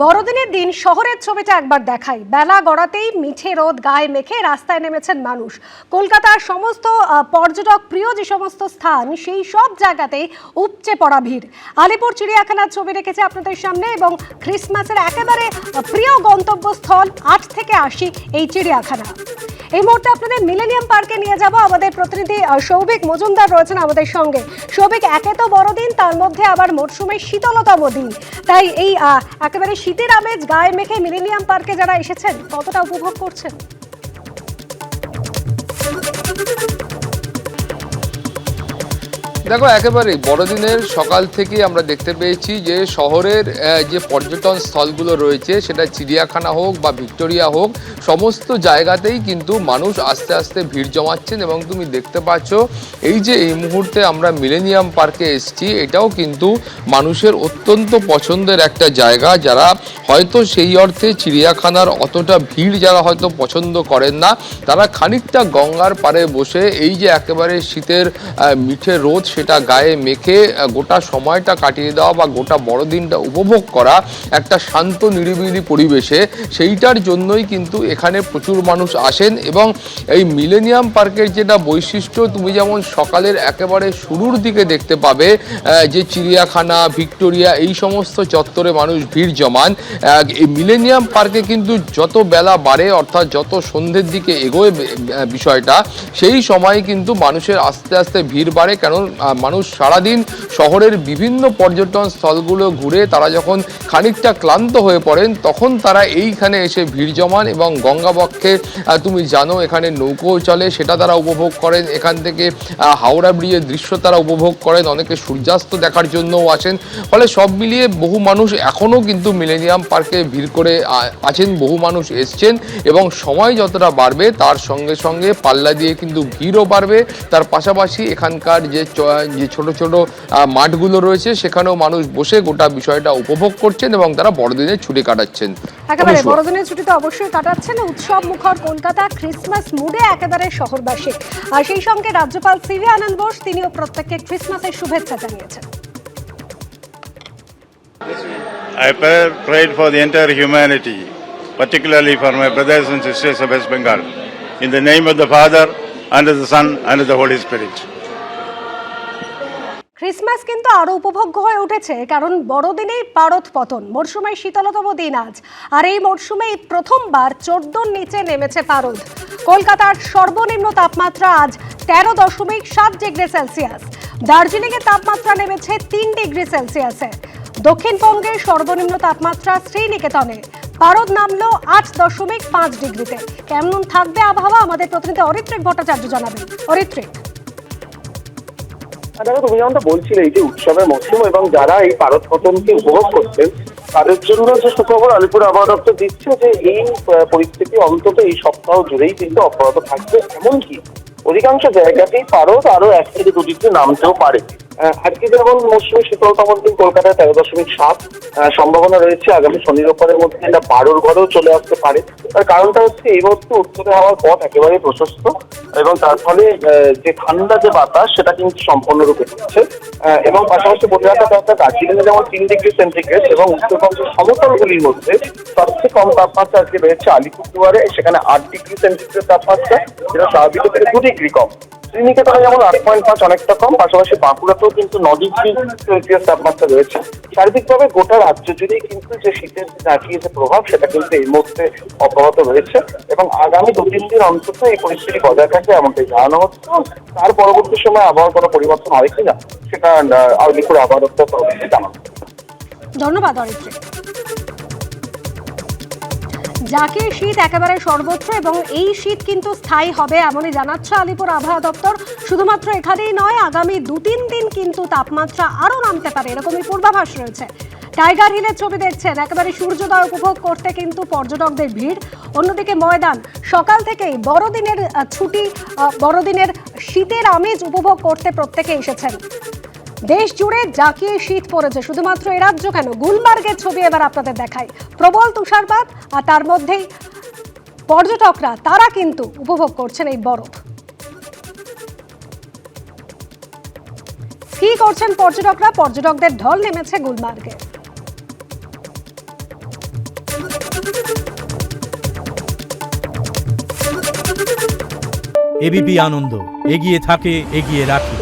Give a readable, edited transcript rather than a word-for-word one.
বড়দিনের দিন শহরের ছবিটা একবার দেখাই। বেলা গড়াতেই মিঠে রোদ গায়ে মেখে রাস্তায় নেমেছেন মানুষ। কলকাতার সমস্ত পর্যটক প্রিয় যে সমস্ত স্থান, সেই সব জায়গাতেই উপচে পড়া ভিড়। আলিপুর চিড়িয়াখানার ছবি রেখেছে আপনাদের সামনে, এবং ক্রিসমাসের একেবারে প্রিয় গন্তব্যস্থল 8 থেকে 80 এই চিড়িয়াখানা। এই মুহূর্তে আপনাদের মিলেনিয়াম পার্কে নিয়ে যাব। আমাদের প্রতিনিধি সৌভিক মজুমদার রয়েছেন আমাদের সঙ্গে। সৌভিক, একে তো বড়দিন, তার মধ্যে আবার মরশুমের শীতলতম দিন, তাই এই একেবারে শীতের আমেজ গায়ে মেখে মিলেনিয়াম পার্কে যারা এসেছেন কতটা উপভোগ করছেন? দেখো, একেবারে বড়দিনের সকাল থেকে আমরা দেখতে পেয়েছি যে শহরের যে পর্যটন স্থলগুলো রয়েছে, সেটা চিড়িয়াখানা হোক বা ভিক্টোরিয়া হোক, সমস্ত জায়গাতেই কিন্তু মানুষ আস্তে আস্তে ভিড় জমাচ্ছেন। এবং তুমি দেখতে পাচ্ছ এই যে এই মুহূর্তে আমরা মিলেনিয়াম পার্কে এসেছি, এটাও কিন্তু মানুষের অত্যন্ত পছন্দের একটা জায়গা। যারা হয়তো সেই অর্থে চিড়িয়াখানার অতটা ভিড় যারা হয়তো পছন্দ করেন না, তারা খানিকটা গঙ্গার পাড়ে বসে এই যে একেবারে শীতের মিঠে রোদ সেটা গায়ে মেখে গোটা সময়টা কাটিয়ে দেওয়া বা গোটা বড়দিনটা উপভোগ করা একটা শান্ত নিরিবিলি পরিবেশে, সেইটার জন্যই কিন্তু এখানে প্রচুর মানুষ আসেন। এবং এই মিলেনিয়াম পার্কের যেটা বৈশিষ্ট্য, তুমি যেমন সকালের একেবারে শুরুর দিকে দেখতে পাবে যে চিড়িয়াখানা, ভিক্টোরিয়া এই সমস্ত চত্বরে মানুষ ভিড় জমান, এই মিলেনিয়াম পার্কে কিন্তু যত বেলা বাড়ে, অর্থাৎ যত সন্ধ্যের দিকে এগোয় বিষয়টা, সেই সময় কিন্তু মানুষের আস্তে আস্তে ভিড় বাড়ে। কারণ মানুষ সারাদিন শহরের বিভিন্ন পর্যটন স্থলগুলো ঘুরে তারা যখন খানিকটা ক্লান্ত হয়ে পড়েন, তখন তারা এইখানে এসে ভিড় জমান। এবং গঙ্গাবক্ষে তুমি জানো এখানে নৌকোও চলে, সেটা তারা উপভোগ করেন। এখান থেকে হাওড়া ব্রিজের দৃশ্য তারা উপভোগ করেন। অনেকে সূর্যাস্ত দেখার জন্যও আসেন। ফলে সব মিলিয়ে বহু মানুষ এখনও কিন্তু মিলেনিয়াম পার্কে ভিড় করে আছেন, বহু মানুষ এসছেন। এবং সময় যতটা বাড়বে তার সঙ্গে সঙ্গে পাল্লা দিয়ে কিন্তু ভিড়ও বাড়বে। তার পাশাপাশি এখানকার যে ছোট ছোট মাঠগুলো রয়েছে, সেখানেও মানুষ বসে গোটা বিষয়টা উপভোগ করছেন এবং তারা বড়দিনের ছুটি কাটাচ্ছেন। একেবারে বড়দিনের ছুটি তো অবশ্যই কাটাচ্ছেন। উৎসব মুখর কলকাতা, ক্রিসমাস মুডে একেবারে শহরবাসী। আর সেই সঙ্গে রাজ্যপাল সিভি আনন্দ বোস তিনিও প্রত্যেককে ক্রিসমাসের শুভেচ্ছা জানিয়েছেন। I prayed for the entire humanity, particularly for my brothers and sisters of West Bengal. In the name of the Father, and of the Son, and of the Holy Spirit. Christmas কিন্তু আরো উপভোগ্য হয়ে উঠেছে, কারণ বড়দিনেই পারদ পতন, মরশুমের শীতলতম দিন আজ। আর এই মরশুমে প্রথমবার 14 নিচে নেমেছে পারদ। কলকাতার সর্বনিম্ন তাপমাত্রা আজ 13.7 ডিগ্রি সেলসিয়াস। দার্জিলিংয়ে তাপমাত্রা নেমেছে 3 ডিগ্রি সেলসিয়াসে। দক্ষিণবঙ্গের সর্বনিম্ন তাপমাত্রা শ্রীনিকেতনে পারদ নামলো 8.5 ডিগ্রিতে। কেমন থাকবে আবহাওয়া, আমাদের প্রতিনিধি অরিত্রিক ভট্টাচার্য জানাবেন। অরিত্রিক, দেখো, তুমি যেমনটা বলছিলে, এই যে উৎসবের মৌসুম এবং যারা এই পারদ পতনকে উপভোগ করছেন তাদের জন্য যে সুখবর আলিপুর আবহাওয়া দপ্তর দিচ্ছে যে এই পরিস্থিতি অন্তত এই সপ্তাহ জুড়েই কিন্তু অব্যাহত থাকবে। এমনকি অধিকাংশ জায়গাতেই পারদ আরো 1 থেকে 2 ডিগ্রি নামতেও পারে। আজকে যেমন মৌসুমী শীতলতম দিন কলকাতায় 13.7, সম্ভাবনা রয়েছে আগামী শনি রোববারের মধ্যে এটা 12 ঘরেও চলে আসতে পারে। তার কারণটা হচ্ছে এই মুহূর্তে উত্তরে হাওয়ার পথ একেবারে প্রশস্ত, এবং তার ফলে যে ঠান্ডা যে বাতাস সেটা কিন্তু সম্পূর্ণরূপে হচ্ছে। এবং পাশাপাশি বলে রাখা দরকার, দার্জিলিংয়ে যেমন 3 ডিগ্রি সেন্টিগ্রেড, এবং উত্তরবঙ্গের সমতলগুলির মধ্যে সবচেয়ে কম তাপমাত্রা আজকে বেড়েছে আলিপুরদুয়ারে, সেখানে 8 ডিগ্রি সেন্টিগ্রেড তাপমাত্রা, যেটা স্বাভাবিকের থেকে 2 ডিগ্রি কম। শ্রীনিকেতনে যেমন 8.5, অনেকটা কম। পাশাপাশি বাঁকুড়াতেও কিন্তু 9 ডিগ্রি সেলসিয়াস তাপমাত্রা রয়েছে। সার্বিকভাবে গোটা রাজ্য জুড়েই কিন্তু যে শীতের জাঁকিয়ে যে প্রভাব, সেটা কিন্তু এই মুহূর্তে অব্যাহত রয়েছে। এবং আগামী 2-3 দিন অন্তত এই পরিস্থিতি বজায় থাকবে এমনটাই জানানো হচ্ছে। তার পরবর্তী সময় আবহাওয়ার কোনো পরিবর্তন হয় কিনা সেটা আলিপুর আবহাওয়া দপ্তর তরফে জানানো। ধন্যবাদ অরিত্রিক। জাঁকিয়ে শীত একেবারে সর্বত্র, এবং এই শীত কিন্তু স্থায়ী হবে এমনই জানাচ্ছে আলিপুর আবহাওয়া দপ্তর। শুধুমাত্র এখানেই নয়, আগামী 2-3 দিন কিন্তু তাপমাত্রা আরো নামতে পারে, এরকমই পূর্বাভাস রয়েছে। টাইগার হিলের ছবি দেখছেন, একেবারে সূর্যোদয় উপভোগ করতে কিন্তু পর্যটকদের ভিড়। অন্যদিকে ময়দান সকাল থেকেই বড়দিনের ছুটি, বড়দিনের শীতের আমেজ উপভোগ করতে প্রত্যেকে এসেছেন। দেশ জুড়ে জাঁকিয়ে শীত পড়েছে। শুধুমাত্র এ রাজ্য কেন, গুলমার্গের ছবি এবার আপনাদের দেখাই। প্রবল তুষারপাত, আর তার মধ্যেই পর্যটকরা তারা কিন্তু উপভোগ করছেন এই বরফ। স্কি করছেন পর্যটকরা, পর্যটকদের ঢল নেমেছে গুলমার্গে। এবিপি আনন্দ, এগিয়ে থাকে, এগিয়ে রাখে।